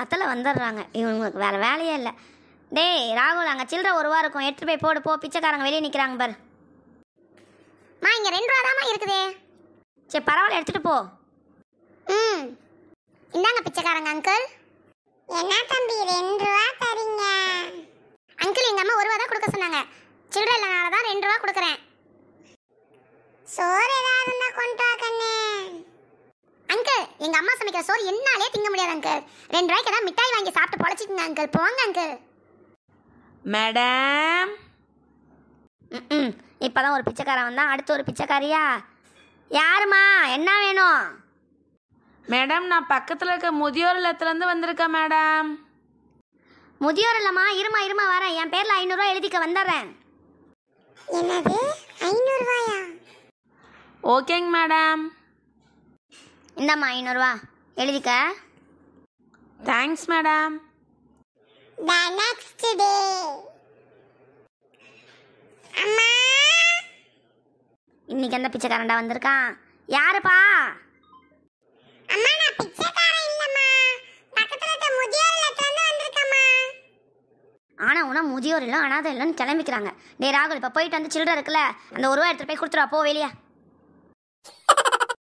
காலங்காத்தால வந்துடுறாங்க, இவங்களுக்கு வேறு வேலையே இல்லை. டேய் ராகுல், அங்கே சில்லற 1 ரூபா இருக்கும், எடுத்துகிட்டு போய் போடு போ. பிச்சைக்காரங்க வெளியே நிற்கிறாங்க பாரு. இங்கே 2 ரூபா தாம்மா இருக்குதே. சரி பரவாயில்ல, எடுத்துகிட்டு போ. இந்தாங்க பிச்சைக்காரங்க அங்கிள். என்ன தம்பி 2 ரூபா தரீங்க? அங்கிள், எங்கள் அம்மா 1 ரூபா தான் கொடுக்க சொன்னாங்க, சில்லற இல்லைனால தான் 2 ரூபா கொடுக்குறேன். சோறு ஏதாவது இருந்தா கொண்டு வா கண்ணே. அங்கிள், எங்கள் அம்மா சமைக்கிற சோறு என்னாலே திங்க முடியாது அங்கிள். 2 ரூபாய்க்கு ஏதாவது மிட்டாய் வாங்கி சாப்பிட்டு பொழைச்சிக்கங்க அங்கிள். போங்க அங்கிள். மேடம். இப்போதான் ஒரு பிச்சைக்காரன் வந்தான், அடுத்து ஒரு பிச்சைக்காரியா? யாருமா, என்ன வேணும்? மேடம், நான் பக்கத்தில் இருக்க முதியோர் இல்லத்துலேருந்து வந்திருக்கேன் மேடம். முதியோர் இல்லைம்மா, இருமா வரேன். என் பேரில் 500 ரூபா எழுதிக்க, வந்துடுறேன். என்னது 500 ரூபாயா? ஓகேங்க மேடம். இந்தாம்மா 500 ரூபா எழுதிக்க. Thanks madam. The next day. அம்மா, இன்னைக்கு எந்த பிச்சைக்காரன்டா வந்திருக்கான்? யாருப்பா? அம்மா நான் பிச்சைக்காரன் இல்லம்மா, பக்கத்துல இருக்க முதியோர் இல்லத்துல இருந்து வந்திருக்கேம்மா. ஆனால் உனா முதியோர் இல்லை, அனாதை இல்லைன்னு கிளம்பிக்கிறாங்க. டே ராகுல், இப்போ போயிட்டு வந்து சில்லற இருக்குல்ல, அந்த 1 ரூபா எடுத்துகிட்டு போய் கொடுத்துருவா போ வெளியே.